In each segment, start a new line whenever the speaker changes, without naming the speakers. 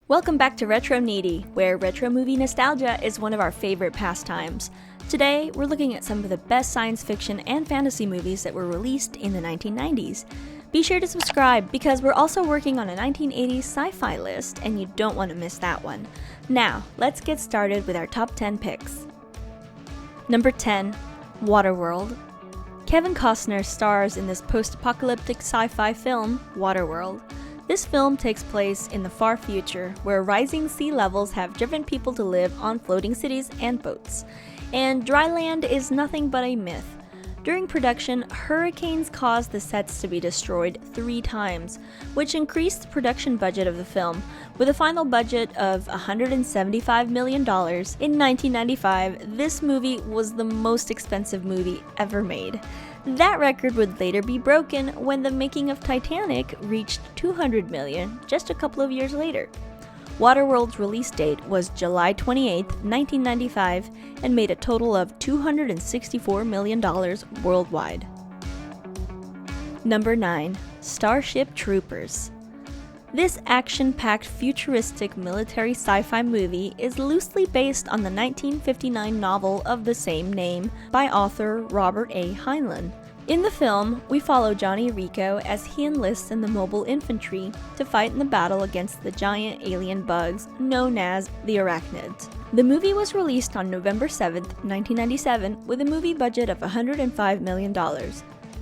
Welcome back to Retro Needy, where retro movie nostalgia is one of our favorite pastimes. Today, we're looking at some of the best science fiction and fantasy movies that were released in the 1990s. Be sure to subscribe because we're also working on a 1980s sci-fi list and you don't want to miss that one. Now, let's get started with our top 10 picks. Number 10, Waterworld. Kevin Costner stars in this post-apocalyptic sci-fi film, Waterworld. This film takes place in the far future, where rising sea levels have driven people to live on floating cities and boats. And dry land is nothing but a myth. During production, hurricanes caused the sets to be destroyed 3 times, which increased the production budget of the film, with a final budget of $175 million. In 1995, this movie was the most expensive movie ever made. That record would later be broken when the making of Titanic reached $200 million just a couple of years later. Waterworld's release date was July 28, 1995, and made a total of $264 million worldwide. Number 9, Starship Troopers. This action-packed futuristic military sci-fi movie is loosely based on the 1959 novel of the same name by author Robert A. Heinlein. In the film, we follow Johnny Rico as he enlists in the mobile infantry to fight in the battle against the giant alien bugs known as the arachnids. The movie was released on November 7, 1997, with a movie budget of $105 million.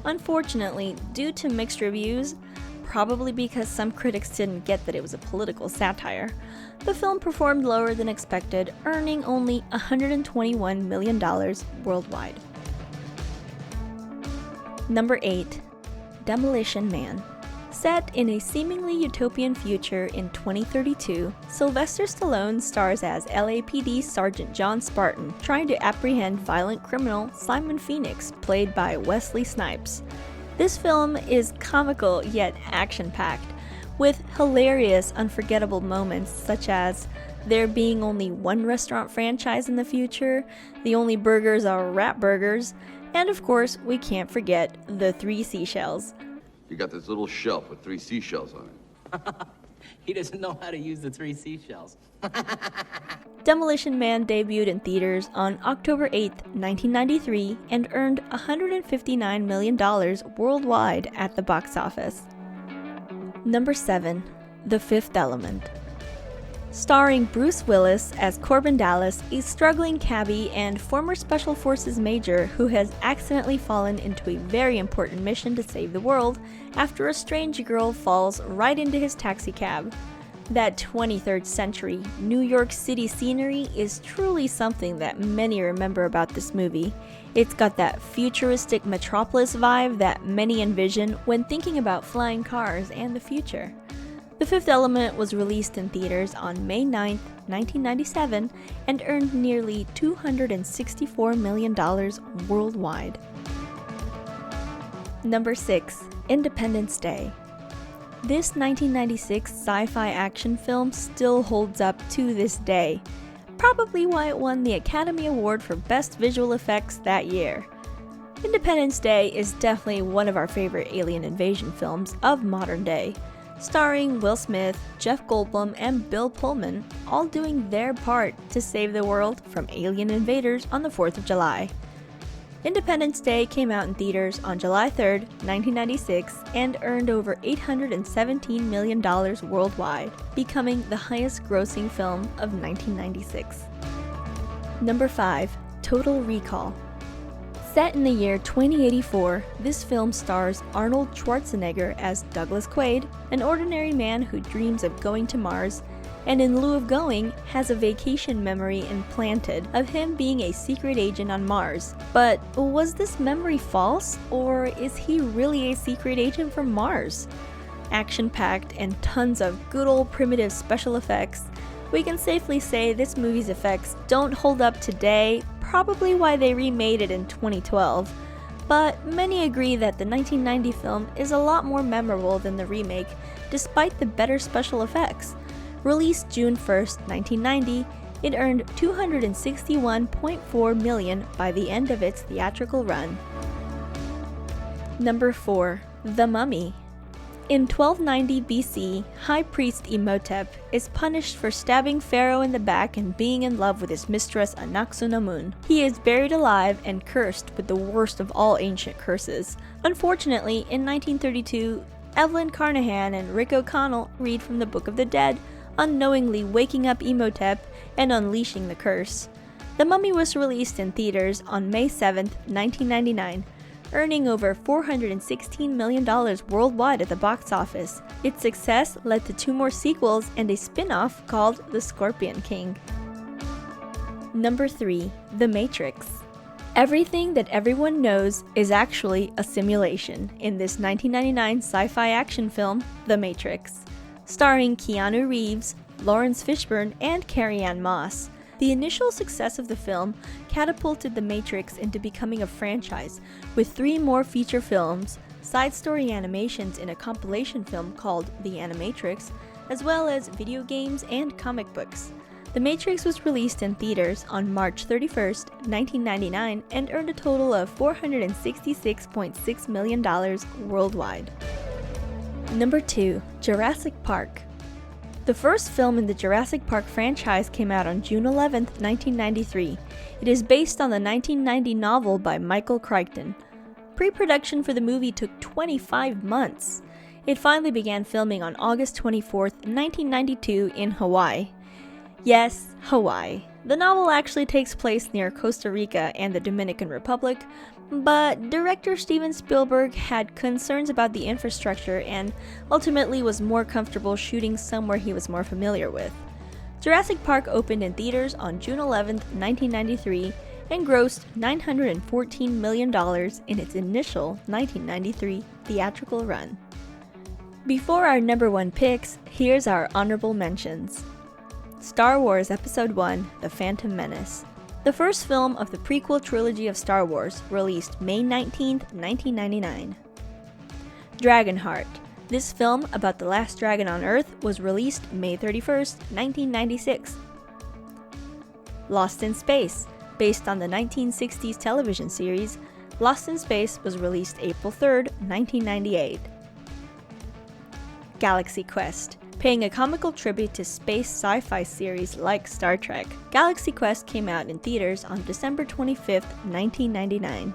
Unfortunately, due to mixed reviews, probably because some critics didn't get that it was a political satire, the film performed lower than expected, earning only $121 million worldwide. Number 8, Demolition Man. Set in a seemingly utopian future in 2032, Sylvester Stallone stars as LAPD Sergeant John Spartan, trying to apprehend violent criminal Simon Phoenix, played by Wesley Snipes. This film is comical yet action-packed, with hilarious, unforgettable moments such as there being only one restaurant franchise in the future, the only burgers are rat burgers, and of course, we can't forget the 3 seashells.
You got this little shelf with 3 seashells on it.
He doesn't know how to use the 3 seashells.
Demolition Man debuted in theaters on October 8, 1993, and earned $159 million worldwide at the box office. Number 7, The Fifth Element. Starring Bruce Willis as Corbin Dallas, a struggling cabbie and former Special Forces major who has accidentally fallen into a very important mission to save the world after a strange girl falls right into his taxicab. That 23rd century New York City scenery is truly something that many remember about this movie. It's got that futuristic metropolis vibe that many envision when thinking about flying cars and the future. The Fifth Element was released in theaters on May 9, 1997, and earned nearly $264 million worldwide. Number 6, Independence Day. This 1996 sci-fi action film still holds up to this day, probably why it won the Academy Award for Best Visual Effects that year. Independence Day is definitely one of our favorite alien invasion films of modern day, starring Will Smith, Jeff Goldblum, and Bill Pullman, all doing their part to save the world from alien invaders on the 4th of July. Independence Day came out in theaters on July 3, 1996, and earned over $817 million worldwide, becoming the highest-grossing film of 1996. Number 5, Total Recall. Set in the year 2084, this film stars Arnold Schwarzenegger as Douglas Quaid, an ordinary man who dreams of going to Mars, and in lieu of going, has a vacation memory implanted of him being a secret agent on Mars. But was this memory false, or is he really a secret agent from Mars? Action-packed and tons of good old primitive special effects, we can safely say this movie's effects don't hold up today, probably why they remade it in 2012. But many agree that the 1990 film is a lot more memorable than the remake, despite the better special effects. Released June 1, 1990, it earned $261.4 million by the end of its theatrical run. Number 4, The Mummy. In 1290 BC, High Priest Imhotep is punished for stabbing Pharaoh in the back and being in love with his mistress Anaxunamun. He is buried alive and cursed with the worst of all ancient curses. Unfortunately, in 1932, Evelyn Carnahan and Rick O'Connell read from the Book of the Dead, unknowingly waking up Imhotep and unleashing the curse. The Mummy was released in theaters on May 7, 1999, earning over $416 million worldwide at the box office. Its success led to 2 more sequels and a spin-off called The Scorpion King. Number 3. The Matrix. Everything that everyone knows is actually a simulation in this 1999 sci-fi action film, The Matrix. Starring Keanu Reeves, Lawrence Fishburne, and Carrie-Anne Moss. The initial success of the film catapulted The Matrix into becoming a franchise, with 3 more feature films, side story animations in a compilation film called The Animatrix, as well as video games and comic books. The Matrix was released in theaters on March 31st, 1999, and earned a total of $466.6 million worldwide. Number 2. Jurassic Park. The first film in the Jurassic Park franchise came out on June 11, 1993. It is based on the 1990 novel by Michael Crichton. Pre-production for the movie took 25 months. It finally began filming on August 24, 1992 in Hawaii. Yes, Hawaii. The novel actually takes place near Costa Rica and the Dominican Republic, but director Steven Spielberg had concerns about the infrastructure and ultimately was more comfortable shooting somewhere he was more familiar with. Jurassic Park opened in theaters on June 11, 1993, and grossed $914 million in its initial 1993 theatrical run. Before our number 1 picks, here's our honorable mentions. Star Wars Episode 1: The Phantom Menace. The first film of the prequel trilogy of Star Wars, released May 19, 1999. Dragonheart. This film about the last dragon on Earth was released May 31, 1996. Lost in Space. Based on the 1960s television series, Lost in Space was released April 3, 1998. Galaxy Quest. Paying a comical tribute to space sci-fi series like Star Trek, Galaxy Quest came out in theaters on December 25, 1999.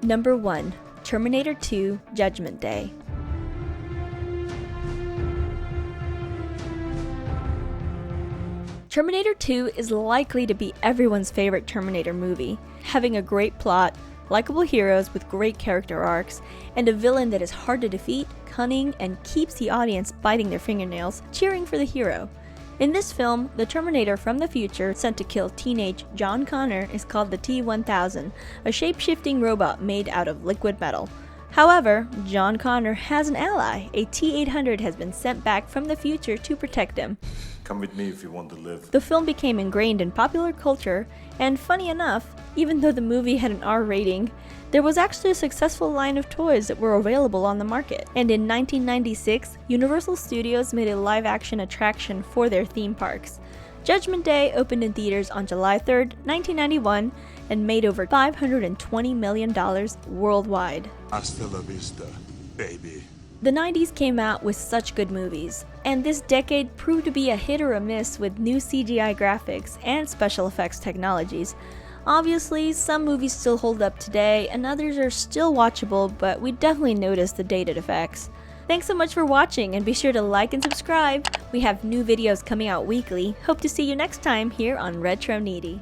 Number 1. Terminator 2: Judgment Day. Terminator 2 is likely to be everyone's favorite Terminator movie, having a great plot, likable heroes with great character arcs, and a villain that is hard to defeat, cunning, and keeps the audience biting their fingernails, cheering for the hero. In this film, the Terminator from the future sent to kill teenage John Connor is called the T-1000, a shape-shifting robot made out of liquid metal. However, John Connor has an ally. A T-800 has been sent back from the future to protect him.
Come with me if you want to live.
The film became ingrained in popular culture, and funny enough, even though the movie had an R rating, there was actually a successful line of toys that were available on the market. And in 1996, Universal Studios made a live-action attraction for their theme parks. Judgment Day opened in theaters on July 3, 1991, and made over $520 million worldwide.
Hasta la vista, baby.
The 90s came out with such good movies, and this decade proved to be a hit or a miss with new CGI graphics and special effects technologies. Obviously, some movies still hold up today, and others are still watchable, but we definitely notice the dated effects. Thanks so much for watching, and be sure to like and subscribe. We have new videos coming out weekly. Hope to see you next time here on Retro Needy.